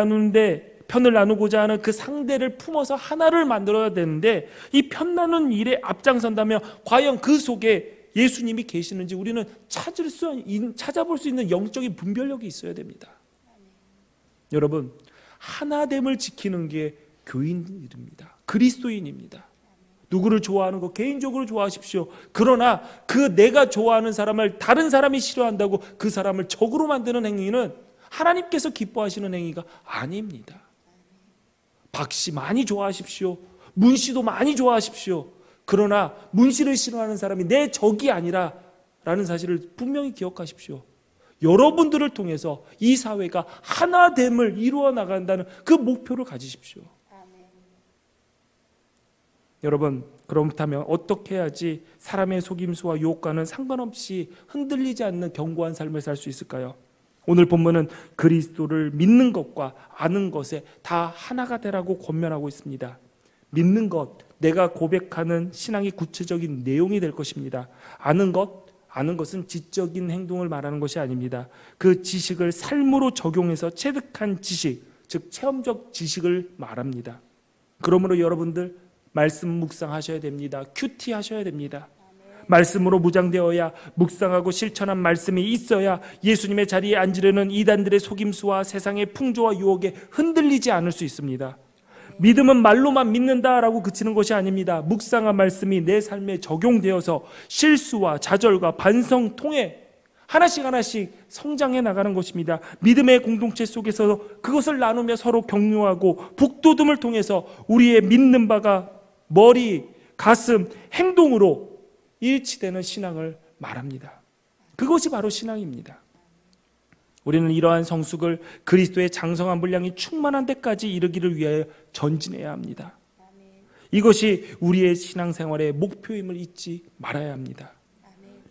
나누고자 하는 그 상대를 품어서 하나를 만들어야 되는데 이 편 나누는 일에 앞장선다면 과연 그 속에 예수님이 계시는지 우리는 찾아볼 수 있는 영적인 분별력이 있어야 됩니다. 여러분 하나됨을 지키는 게 교인입니다. 그리스도인입니다. 누구를 좋아하는 거 개인적으로 좋아하십시오. 그러나 그 내가 좋아하는 사람을 다른 사람이 싫어한다고 그 사람을 적으로 만드는 행위는 하나님께서 기뻐하시는 행위가 아닙니다. 박씨 많이 좋아하십시오. 문씨도 많이 좋아하십시오. 그러나 문씨를 싫어하는 사람이 내 적이 아니라 라는 사실을 분명히 기억하십시오. 여러분들을 통해서 이 사회가 하나됨을 이루어 나간다는 그 목표를 가지십시오. 여러분, 그렇다면 어떻게 해야지 사람의 속임수와 유혹과는 상관없이 흔들리지 않는 견고한 삶을 살 수 있을까요? 오늘 본문은 그리스도를 믿는 것과 아는 것에 다 하나가 되라고 권면하고 있습니다. 믿는 것, 내가 고백하는 신앙의 구체적인 내용이 될 것입니다. 아는 것은 지적인 행동을 말하는 것이 아닙니다. 그 지식을 삶으로 적용해서 체득한 지식, 즉 체험적 지식을 말합니다. 그러므로 여러분들 말씀 묵상하셔야 됩니다. 큐티 하셔야 됩니다. 말씀으로 무장되어야 묵상하고 실천한 말씀이 있어야 예수님의 자리에 앉으려는 이단들의 속임수와 세상의 풍조와 유혹에 흔들리지 않을 수 있습니다. 믿음은 말로만 믿는다라고 그치는 것이 아닙니다. 묵상한 말씀이 내 삶에 적용되어서 실수와 좌절과 반성 통해 하나씩 성장해 나가는 것입니다. 믿음의 공동체 속에서 그것을 나누며 서로 격려하고 북돋움을 통해서 우리의 믿는 바가 머리, 가슴, 행동으로 일치되는 신앙을 말합니다. 그것이 바로 신앙입니다. 우리는 이러한 성숙을 그리스도의 장성한 분량이 충만한 데까지 이르기를 위하여 전진해야 합니다. 이것이 우리의 신앙생활의 목표임을 잊지 말아야 합니다.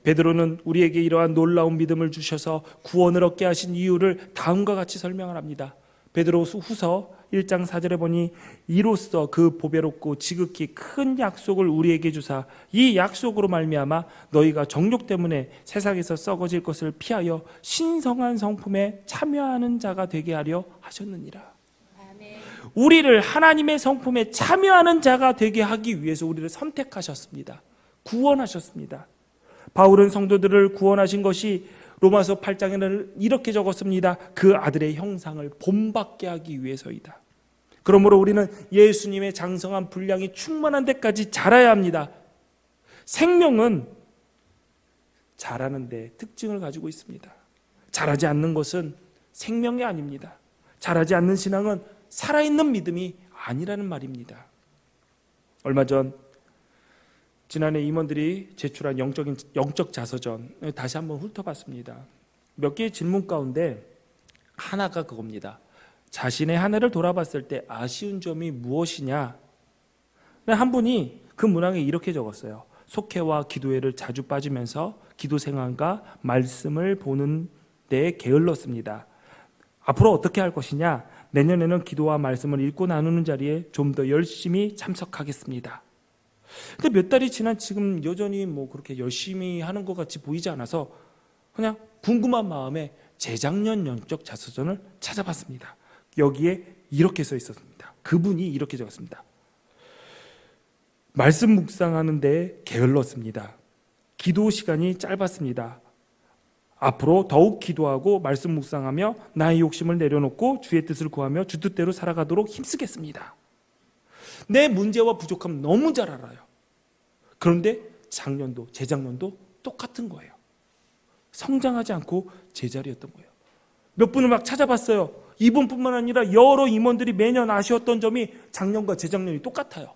베드로는 우리에게 이러한 놀라운 믿음을 주셔서 구원을 얻게 하신 이유를 다음과 같이 설명을 합니다. 베드로후서 1장 4절에 보니 이로써 그 보배롭고 지극히 큰 약속을 우리에게 주사 이 약속으로 말미암아 너희가 정욕 때문에 세상에서 썩어질 것을 피하여 신성한 성품에 참여하는 자가 되게 하려 하셨느니라. 아멘. 우리를 하나님의 성품에 참여하는 자가 되게 하기 위해서 우리를 선택하셨습니다. 구원하셨습니다. 바울은 성도들을 구원하신 것이 로마서 8장에는 이렇게 적었습니다. 그 아들의 형상을 본받게 하기 위해서이다. 그러므로 우리는 예수님의 장성한 분량이 충만한 데까지 자라야 합니다. 생명은 자라는 데 특징을 가지고 있습니다. 자라지 않는 것은 생명이 아닙니다. 자라지 않는 신앙은 살아있는 믿음이 아니라는 말입니다. 얼마 전 지난해 임원들이 제출한 영적 자서전 다시 한번 훑어봤습니다. 몇 개의 질문 가운데 하나가 그겁니다. 자신의 한 해를 돌아봤을 때 아쉬운 점이 무엇이냐? 한 분이 그 문항에 이렇게 적었어요. 속회와 기도회를 자주 빠지면서 기도 생활과 말씀을 보는 데 게을렀습니다. 앞으로 어떻게 할 것이냐? 내년에는 기도와 말씀을 읽고 나누는 자리에 좀 더 열심히 참석하겠습니다. 근데 몇 달이 지난 지금 여전히 그렇게 열심히 하는 것 같이 보이지 않아서 그냥 궁금한 마음에 재작년 영적 자서전을 찾아봤습니다. 여기에 이렇게 써 있었습니다. 그분이 이렇게 적었습니다. 말씀 묵상하는 데 게을렀습니다. 기도 시간이 짧았습니다. 앞으로 더욱 기도하고 말씀 묵상하며 나의 욕심을 내려놓고 주의 뜻을 구하며 주 뜻대로 살아가도록 힘쓰겠습니다. 내 문제와 부족함 너무 잘 알아요. 그런데 작년도 재작년도 똑같은 거예요. 성장하지 않고 제자리였던 거예요. 몇 분을 막 찾아봤어요. 이분뿐만 아니라 여러 임원들이 매년 아쉬웠던 점이 작년과 재작년이 똑같아요.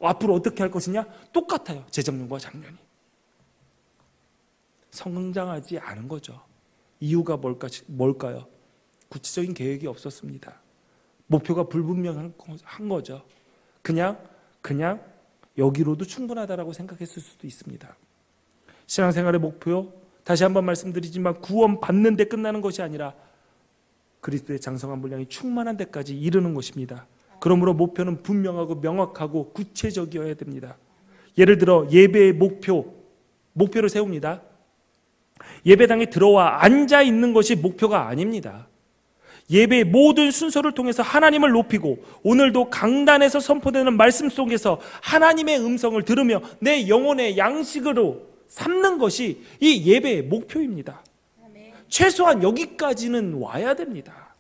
앞으로 어떻게 할 것이냐? 똑같아요. 재작년과 작년이. 성장하지 않은 거죠. 이유가 뭘까요? 구체적인 계획이 없었습니다. 목표가 불분명한 거죠. 그냥 여기로도 충분하다라고 생각했을 수도 있습니다. 신앙생활의 목표, 다시 한번 말씀드리지만 구원 받는 데 끝나는 것이 아니라 그리스도의 장성한 분량이 충만한 데까지 이르는 것입니다. 그러므로 목표는 분명하고 명확하고 구체적이어야 됩니다. 예를 들어 예배의 목표를 세웁니다. 예배당에 들어와 앉아 있는 것이 목표가 아닙니다. 예배의 모든 순서를 통해서 하나님을 높이고 오늘도 강단에서 선포되는 말씀 속에서 하나님의 음성을 들으며 내 영혼의 양식으로 삼는 것이 이 예배의 목표입니다. 최소한 여기까지는 와야 됩니다.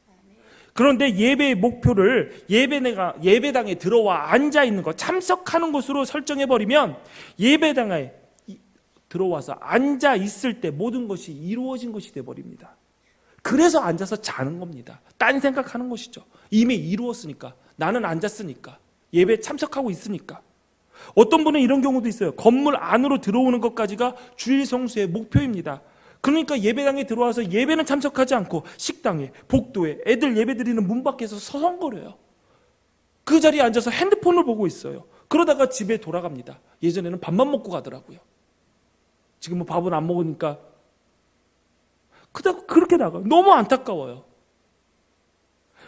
그런데 예배의 목표를 예배당에 들어와 앉아 있는 것, 참석하는 것으로 설정해 버리면 예배당에 들어와서 앉아 있을 때 모든 것이 이루어진 것이 돼 버립니다. 그래서 앉아서 자는 겁니다. 딴 생각하는 것이죠. 이미 이루었으니까, 나는 앉았으니까, 예배에 참석하고 있으니까. 어떤 분은 이런 경우도 있어요. 건물 안으로 들어오는 것까지가 주일 성수의 목표입니다. 그러니까 예배당에 들어와서 예배는 참석하지 않고 식당에, 복도에, 애들 예배 드리는 문 밖에서 서성거려요. 그 자리에 앉아서 핸드폰을 보고 있어요. 그러다가 집에 돌아갑니다. 예전에는 밥만 먹고 가더라고요. 지금은 밥은 안 먹으니까 그렇게 나가요. 너무 안타까워요.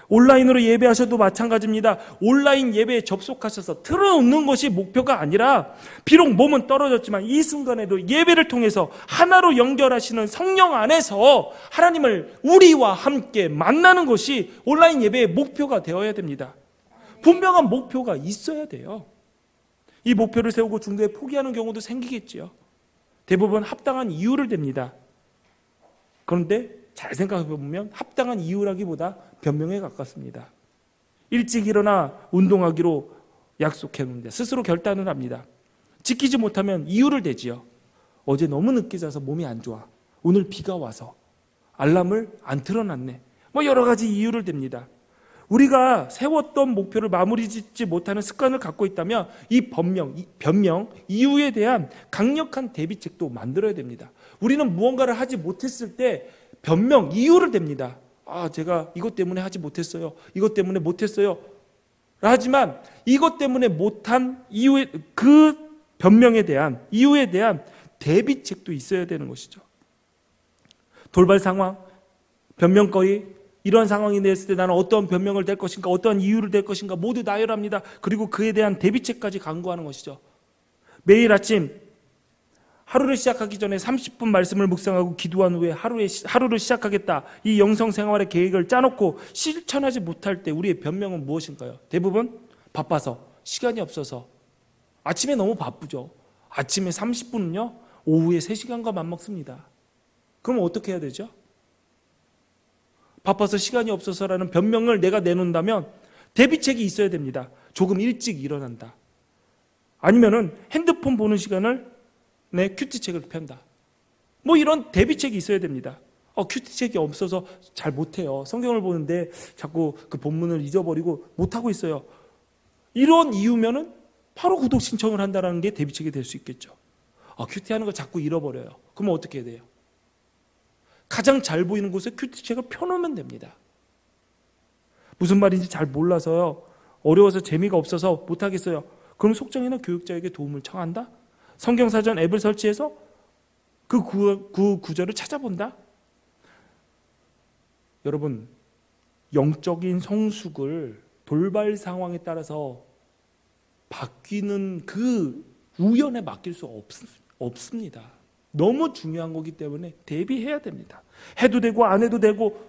온라인으로 예배하셔도 마찬가지입니다. 온라인 예배에 접속하셔서 틀어놓는 것이 목표가 아니라 비록 몸은 떨어졌지만 이 순간에도 예배를 통해서 하나로 연결하시는 성령 안에서 하나님을 우리와 함께 만나는 것이 온라인 예배의 목표가 되어야 됩니다. 분명한 목표가 있어야 돼요. 이 목표를 세우고 중도에 포기하는 경우도 생기겠지요. 대부분 합당한 이유를 댑니다. 그런데 잘 생각해 보면 합당한 이유라기보다 변명에 가깝습니다. 일찍 일어나 운동하기로 약속했는데 스스로 결단을 합니다. 지키지 못하면 이유를 대지요. 어제 너무 늦게 자서 몸이 안 좋아. 오늘 비가 와서 알람을 안 틀어놨네. 여러 가지 이유를 댑니다. 우리가 세웠던 목표를 마무리 짓지 못하는 습관을 갖고 있다면 이 변명, 이유에 대한 강력한 대비책도 만들어야 됩니다. 우리는 무언가를 하지 못했을 때 변명, 이유를 댑니다. 제가 이것 때문에 하지 못했어요. 이것 때문에 못했어요. 하지만 이것 때문에 못한 이유의 그 변명에 대한, 이유에 대한 대비책도 있어야 되는 것이죠. 돌발 상황, 변명거리, 이런 상황이 됐을 때 나는 어떤 변명을 댈 것인가, 어떤 이유를 댈 것인가 모두 나열합니다. 그리고 그에 대한 대비책까지 강구하는 것이죠. 매일 아침 하루를 시작하기 전에 30분 말씀을 묵상하고 기도한 후에 하루를 시작하겠다. 이 영성생활의 계획을 짜놓고 실천하지 못할 때 우리의 변명은 무엇인가요? 대부분 바빠서, 시간이 없어서, 아침에 너무 바쁘죠. 아침에 30분은요 오후에 3시간과 맞먹습니다. 그럼 어떻게 해야 되죠? 바빠서 시간이 없어서라는 변명을 내가 내놓는다면 대비책이 있어야 됩니다. 조금 일찍 일어난다. 아니면은 핸드폰 보는 시간을 큐티책을 편다. 이런 대비책이 있어야 됩니다. 큐티책이 없어서 잘 못해요. 성경을 보는데 자꾸 그 본문을 잊어버리고 못하고 있어요. 이런 이유면은 바로 구독 신청을 한다는 게 대비책이 될 수 있겠죠. 큐티하는 걸 자꾸 잃어버려요. 그러면 어떻게 해야 돼요? 가장 잘 보이는 곳에 큐티책을 펴놓으면 됩니다. 무슨 말인지 잘 몰라서요. 어려워서 재미가 없어서 못하겠어요. 그럼 속정이나 교육자에게 도움을 청한다? 성경사전 앱을 설치해서 그 구절을 찾아본다? 여러분, 영적인 성숙을 돌발 상황에 따라서 바뀌는 그 우연에 맡길 수 없습니다. 너무 중요한 거기 때문에 대비해야 됩니다. 해도 되고 안 해도 되고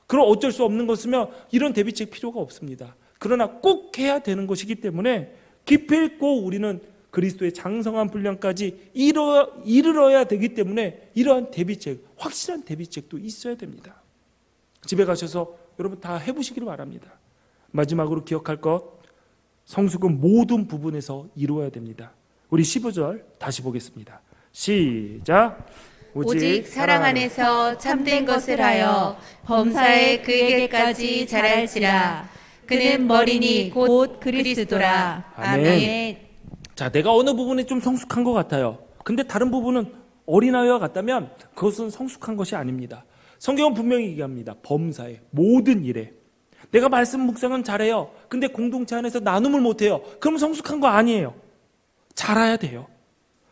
그럼 어쩔 수 없는 것이면 이런 대비책 필요가 없습니다. 그러나 꼭 해야 되는 것이기 때문에 기필코 우리는 그리스도의 장성한 분량까지 이르러야 되기 때문에 이러한 대비책, 확실한 대비책도 있어야 됩니다. 집에 가셔서 여러분 다 해보시기를 바랍니다. 마지막으로 기억할 것, 성숙은 모든 부분에서 이루어야 됩니다. 우리 15절 다시 보겠습니다. 시작. 오직 사랑 안에서 참된 것을 하여 범사에 그에게까지 자랄지라. 그는 머리니 곧 그리스도라. 아멘. 자, 내가 어느 부분에 좀 성숙한 것 같아요. 근데 다른 부분은 어린아이와 같다면 그것은 성숙한 것이 아닙니다. 성경은 분명히 얘기합니다. 범사에, 모든 일에. 내가 말씀 묵상은 잘해요. 근데 공동체 안에서 나눔을 못해요. 그럼 성숙한 거 아니에요. 잘해야 돼요.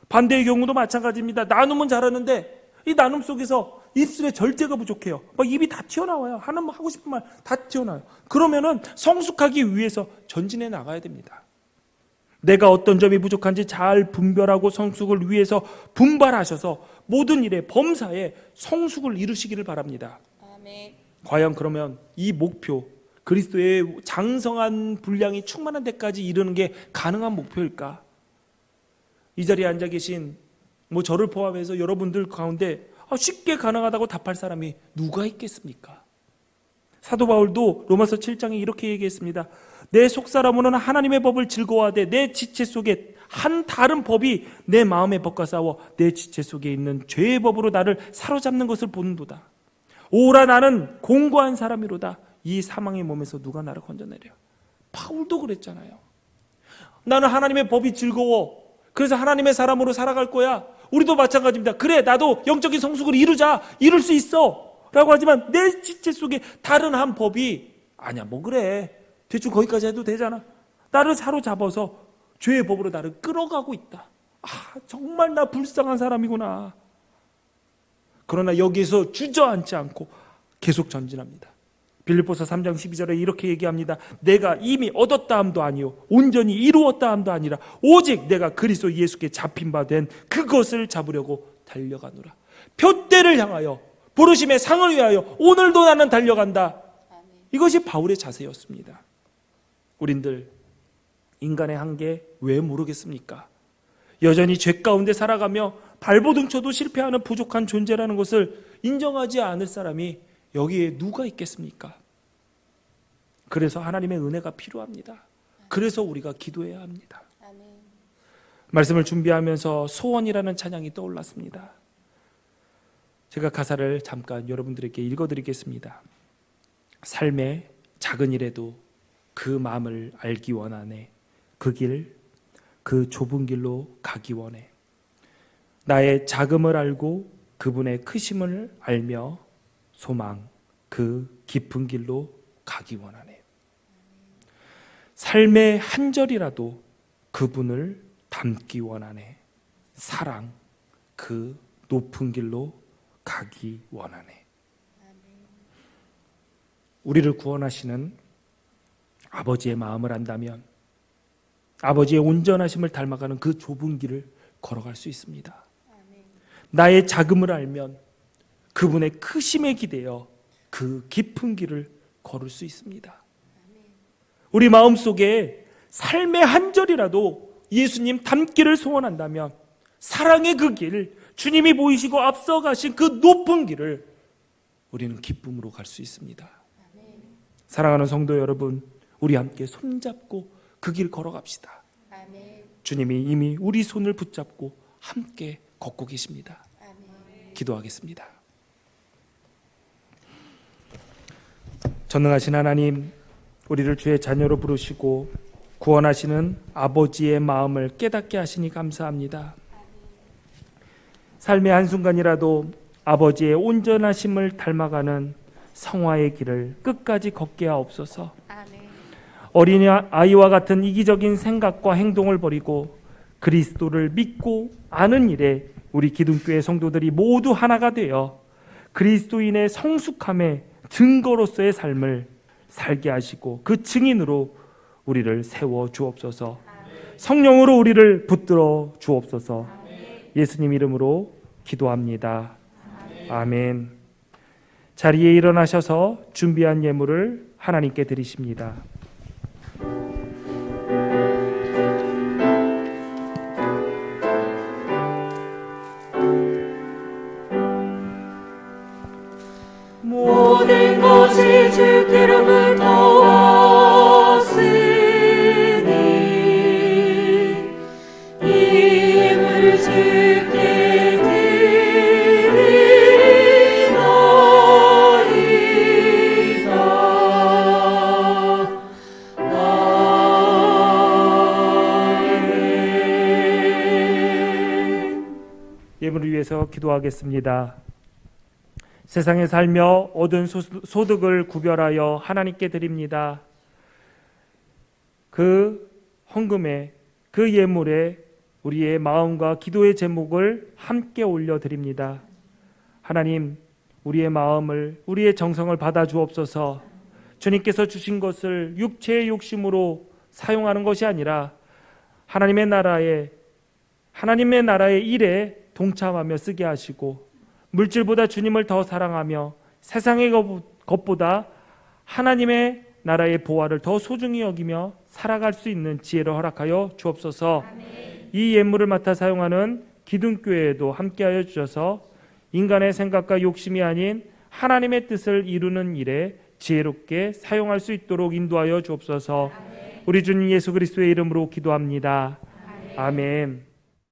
반대의 경우도 마찬가지입니다. 나눔은 잘하는데 이 나눔 속에서 입술에 절제가 부족해요. 입이 다 튀어나와요. 하고 싶은 말 다 튀어나와요. 그러면은 성숙하기 위해서 전진해 나가야 됩니다. 내가 어떤 점이 부족한지 잘 분별하고 성숙을 위해서 분발하셔서 모든 일에 범사에 성숙을 이루시기를 바랍니다. 아멘. 과연 그러면 이 목표, 그리스도의 장성한 분량이 충만한 데까지 이르는 게 가능한 목표일까? 이 자리에 앉아 계신 저를 포함해서 여러분들 가운데 쉽게 가능하다고 답할 사람이 누가 있겠습니까? 사도 바울도 로마서 7장에 이렇게 얘기했습니다. 내 속사람으로는 하나님의 법을 즐거워하되 내 지체 속에 한 다른 법이 내 마음의 법과 싸워 내 지체 속에 있는 죄의 법으로 나를 사로잡는 것을 보는도다. 오라 나는 공고한 사람이로다. 이 사망의 몸에서 누가 나를 건져내려. 바울도 그랬잖아요. 나는 하나님의 법이 즐거워. 그래서 하나님의 사람으로 살아갈 거야. 우리도 마찬가지입니다. 그래, 나도 영적인 성숙을 이루자. 이룰 수 있어. 라고 하지만 내 지체 속에 다른 한 법이 아니야, 뭐 그래. 대충 거기까지 해도 되잖아. 나를 사로잡아서 죄의 법으로 나를 끌어가고 있다. 아, 정말 나 불쌍한 사람이구나. 그러나 여기에서 주저앉지 않고 계속 전진합니다. 빌립보서 3장 12절에 이렇게 얘기합니다. 내가 이미 얻었다 함도 아니요 온전히 이루었다 함도 아니라 오직 내가 그리스도 예수께 잡힌 바 된 그것을 잡으려고 달려가노라. 표대를 향하여 부르심의 상을 위하여 오늘도 나는 달려간다. 이것이 바울의 자세였습니다. 우린들 인간의 한계 왜 모르겠습니까? 여전히 죄 가운데 살아가며 발버둥 쳐도 실패하는 부족한 존재라는 것을 인정하지 않을 사람이 여기에 누가 있겠습니까? 그래서 하나님의 은혜가 필요합니다. 그래서 우리가 기도해야 합니다. 말씀을 준비하면서 소원이라는 찬양이 떠올랐습니다. 제가 가사를 잠깐 여러분들에게 읽어드리겠습니다. 삶의 작은 일에도 그 마음을 알기 원하네. 그 길, 그 좁은 길로 가기 원해. 나의 작음을 알고 그분의 크심을 알며 소망, 그 깊은 길로 가기 원하네. 삶의 한 절이라도 그분을 닮기 원하네. 사랑, 그 높은 길로 가기 원하네. 우리를 구원하시는 아버지의 마음을 안다면 아버지의 온전하심을 닮아가는 그 좁은 길을 걸어갈 수 있습니다. 나의 작음을 알면 그분의 크심에 기대어 그 깊은 길을 걸을 수 있습니다. 우리 마음속에 삶의 한 절이라도 예수님 닮기를 소원한다면 사랑의 그 길, 주님이 보이시고 앞서가신 그 높은 길을 우리는 기쁨으로 갈 수 있습니다. 사랑하는 성도 여러분, 우리 함께 손잡고 그 길 걸어갑시다. 주님이 이미 우리 손을 붙잡고 함께 걷고 계십니다. 기도하겠습니다. 전능하신 하나님, 우리를 주의 자녀로 부르시고 구원하시는 아버지의 마음을 깨닫게 하시니 감사합니다. 삶의 한순간이라도 아버지의 온전하심을 닮아가는 성화의 길을 끝까지 걷게 하옵소서. 어린이 아이와 같은 이기적인 생각과 행동을 버리고 그리스도를 믿고 아는 일에 우리 기둥교회 성도들이 모두 하나가 되어 그리스도인의 성숙함의 증거로서의 삶을 살게 하시고 그 증인으로 우리를 세워 주옵소서. 성령으로 우리를 붙들어 주옵소서. 예수님 이름으로 기도합니다. 아멘. 자리에 일어나셔서 준비한 예물을 하나님께 드리십니다. 모든 것이 주께로부터 왔으니 이 예물을 주께 드리나이다. 아멘. 예물을 위해서 기도하겠습니다. 세상에 살며 얻은 소득을 구별하여 하나님께 드립니다. 그 헌금에, 그 예물에 우리의 마음과 기도의 제목을 함께 올려드립니다. 하나님, 우리의 마음을, 우리의 정성을 받아 주옵소서. 주님께서 주신 것을 육체의 욕심으로 사용하는 것이 아니라 하나님의 나라의 일에 동참하며 쓰게 하시고 물질보다 주님을 더 사랑하며 세상의 것보다 하나님의 나라의 보화를 더 소중히 여기며 살아갈 수 있는 지혜를 허락하여 주옵소서. 아멘. 이 예물을 맡아 사용하는 기둥교회에도 함께하여 주셔서 인간의 생각과 욕심이 아닌 하나님의 뜻을 이루는 일에 지혜롭게 사용할 수 있도록 인도하여 주옵소서. 우리 주님 예수 그리스도의 이름으로 기도합니다. 아멘.